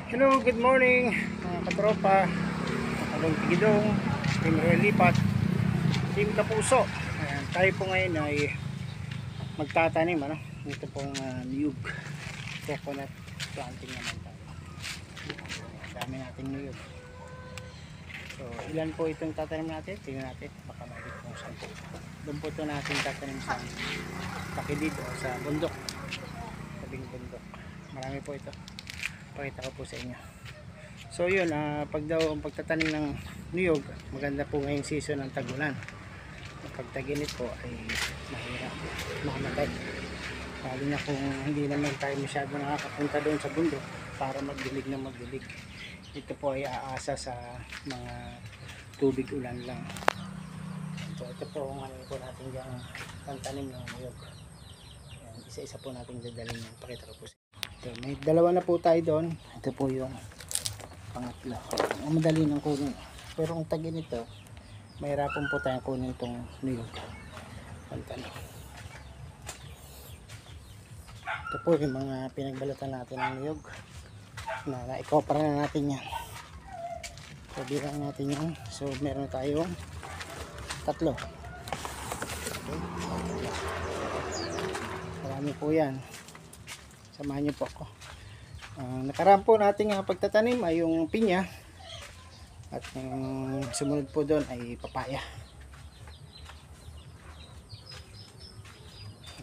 Hello, good morning mga katropa, Kalong Tigidong, Team Relipat, Team Kapuso. Ayan, tayo po ngayon ay magtatanim dito pong niyog, coconut planting naman tayo. Dami nating niyog. So ilan po itong tatanim natin? Tingnan natin, baka makikita kung saan po. Doon po ito natin tatanim sa takilid o sa bundok, tabing bundok. Marami po ito, pakita ko po sa inyo. So yun, pag daw ang pagtatanim ng niyog, maganda po ngayong season ng tag-ulan. Pag tag-init po ay mahirap makamatay, lalo na kung hindi naman tayo masyado nakakapunta doon sa bundok para magdilig na magdilig. Ito po ay aasa sa mga tubig ulan lang. So ito po ang ano po natin dyan, pantanim ng niyog. Isa-isa po natin dadalhin, pakita ko po. Ito, may dalawa na po tayo doon. Ito po yung pangatlo. Ang madali ng kunin, pero kung tag-init ito, mahirapan po tayong kunin itong niyog. Pantanim. Ito po yung mga pinagbalatan natin ng niyog na na-ikopra na natin yan. So bilang natin yan. So meron tayong tatlo. Okay. Marami po yan, samahan niyo po ako. Nakaraan po natin pagtatanim ay yung pinya, at yung sumunod po doon ay papaya.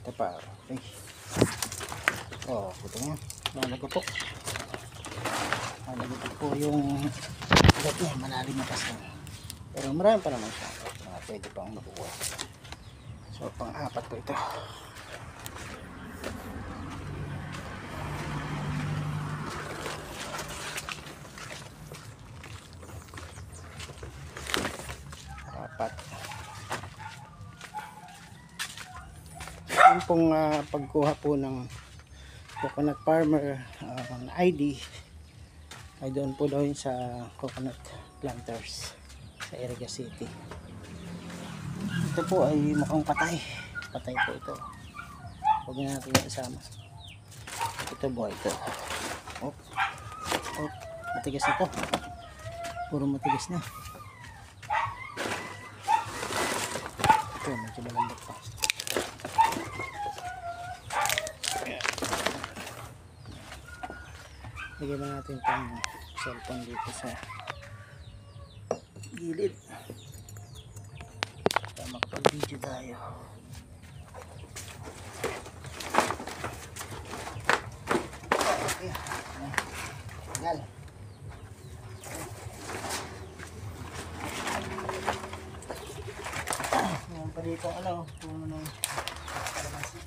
Ito pa, okay. Oh, ito nga, nalagotok po yung ugat niya, malalim na kasi, pero marami pa naman siya, pwede pang makuha. So pang-apat po ito. Yung pong pagkuha po ng coconut farmer ID ay doon po daw yun sa coconut planters sa Iriga City. Ito po ay mukhang patay po ito, huwag na natin yung isama. Ito po, ito matigas na to, puro matigas na. Ito medyo malambot pa. Lagyan na natin itong cellphone dito sa gilid para makapag-video tayo. Okay, tagal. Ngayon pa dito puno ng kalamansi.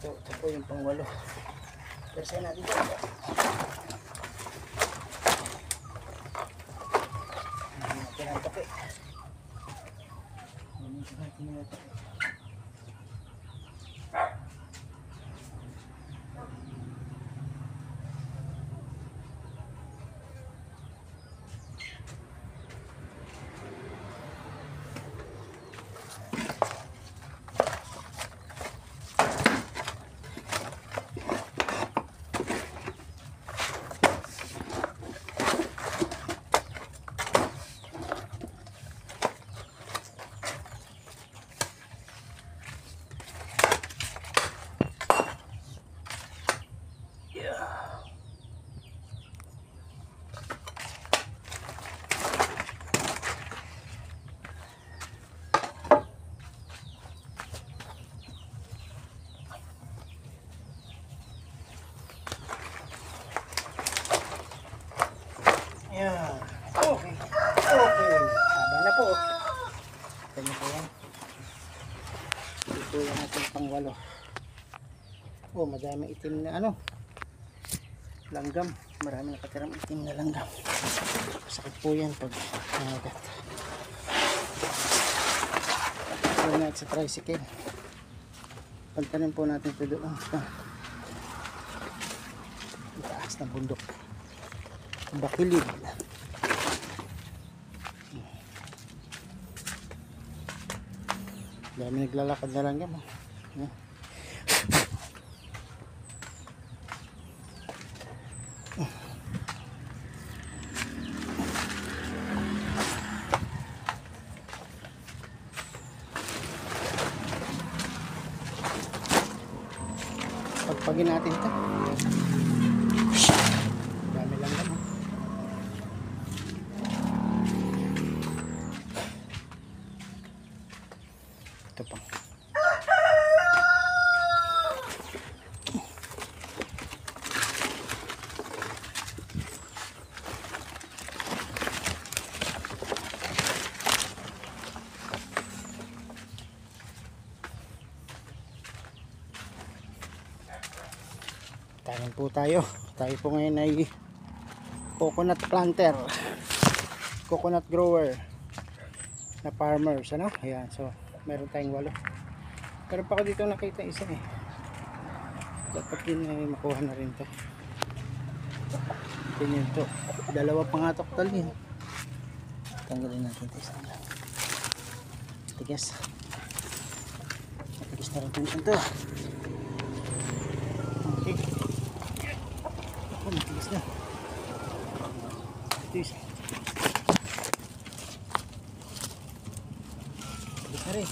Ito po yung pang-8. Persa natin ito. Natin ang tapi. Natin ang tapi. Yan. Okay. Haba na po. Ito po yan. Ito yung ating pang-8. Oh, madami itim na langgam. Marami nakatirang itim na langgam. Sakit po yan pag nangagat. Ito na sa tricycle. Pantanin po natin ito doon sa taas ng bundok. Bakilid. Dami naglalakad na lang yan. Pagpagin natin ito. Dami lang naman. Ito pa. Tanim po tayo. Tayo po ngayon ay coconut planter, coconut grower na farmers, ano? Ayan, so meron tayong 8. Pero pa ako dito nakita isa eh. Dapat din ay makuha na rin to. Ganyan to. 2 pa nga toktal yun. Tanggalin natin ito isa lang. Tigas. Tigas na rin ito. Okay. Oh, matigas na. Ito isa. Matigas na rin.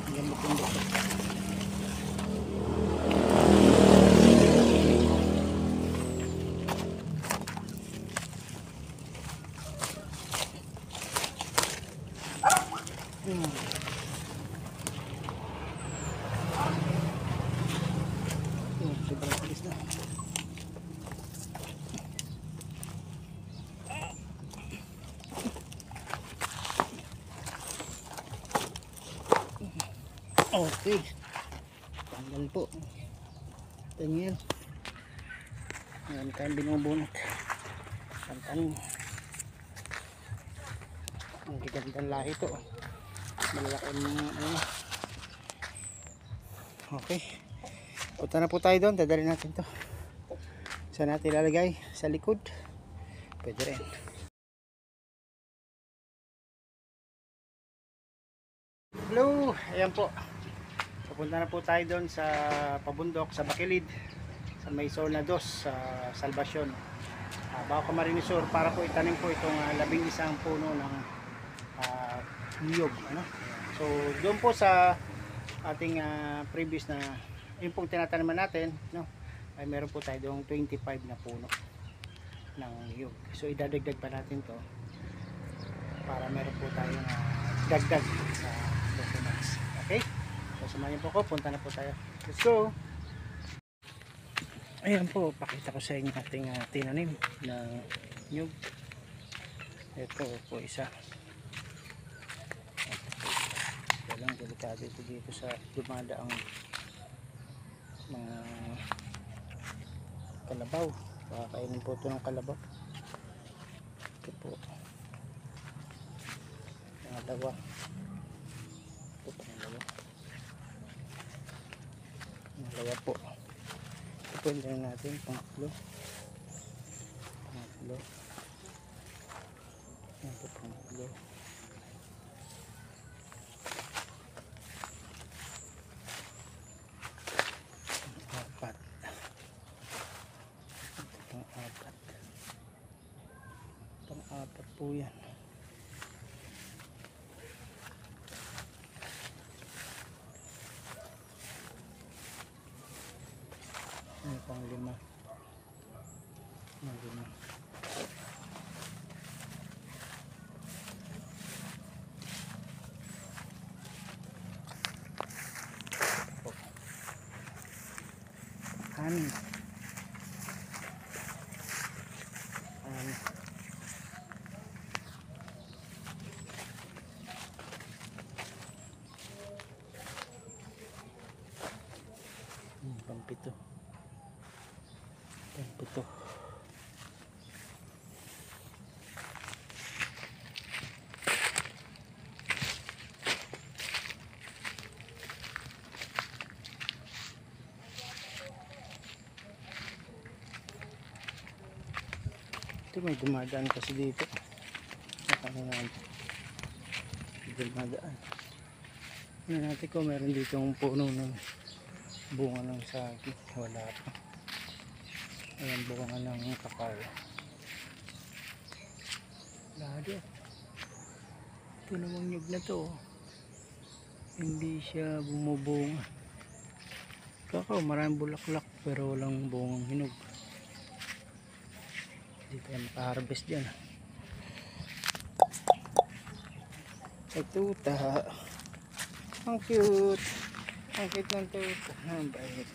Gamot yung dito. Sobrang tigas na. Okay, tanggal po. Ganyan. Ngayon tayong binubunot. Tantan. Ang gigandang lahi ito. Malaki ano. Okay. Punta na po tayo doon. Dadalhin natin to. Saan natin ilalagay? Sa likod. Pwede rin. Hello. Ayan po. Pupunta na po tayo doon sa pabundok, sa Bakilid, sa may zona 2 sa Salvacion, Baco Camarines Sur, para po itanim po itong 11 puno ng niyog, ano? So doon po sa ating previous na yung pong tinataniman natin, no, ay meron po tayo doong 25 na puno ng niyog. So idadagdag pa natin to para meron po tayong dagdag sa coconuts. Okay? So sumayin po ko, punta na po tayo. Let's go! Ayan po, pakita ko sa inyo ating tinanim na nyug. Ito po isa. Ito lang, delikado ito dito sa dumadaang mga kalabaw. Pakakainin po ito ng kalabaw. Ito po. Pangalawa. Ito pangalawa. Pangalawa po. Pwede na natin pangatlo. Pangatlo. Ito pangatlo. Pang-apat. Ito pang-apat. Pang-apat po yan. Ini pang-5. Pang-5. Anim. Pang-7. Pang-7. Ito may dumadaan kasi dito. Ano natin. dumadaan. Tingnan natin kung meron dito ang puno ng bunga ng saging. Wala pa. Ayan, bunga ng kakao. Lado. Ito namang nyug na to. Hindi siya bumubunga. Kakao, maraming bulaklak pero walang bungang hinog. Hindi tayo makaharvest dyan. Ay, tuta. Ang cute. Ang cute ng tuta. Ang bait.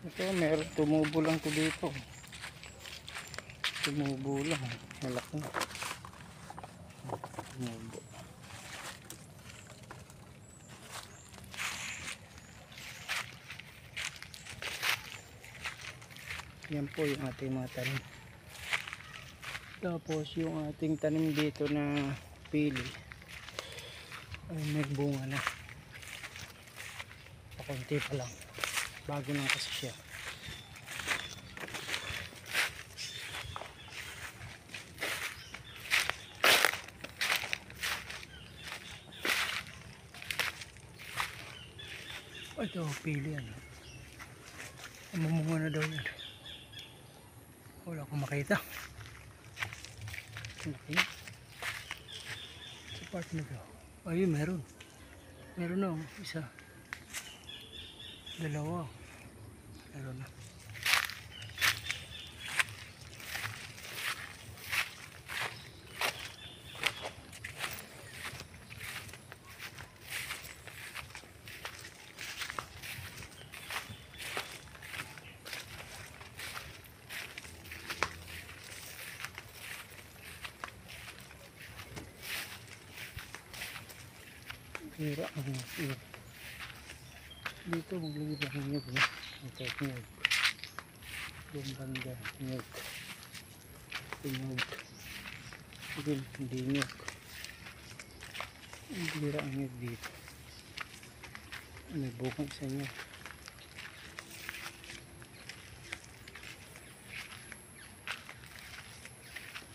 Ito meron, tumubo lang to dito. Tumubo lang, malaki na. Tumubo. Yan po yung ating mga tanim. Tapos yung ating tanim dito na pili ay may bunga na. Pakunti pa lang. Bago lang kasi siya. Ito, pili yan. Mamunga na daw yan. Wala akong makita. Laki. Sa part na daw. Ayun, meron. Meron na. Isa. Dalawa. Meron na. Hira ang nyug. Dito maglilibang ang nyug. Ito nyug. Yung banda nyug. Nyug. Hindi nyug. Hira ang nyug dito. May bukang sa nyug.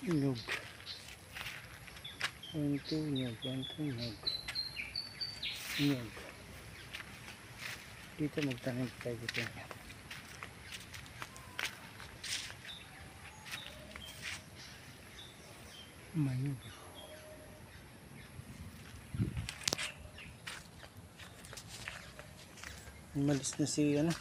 Nyug. Ito nyug. Ito nyug. Nyug. Dito magtanim tayo dito. Mayug. Malis na si ano.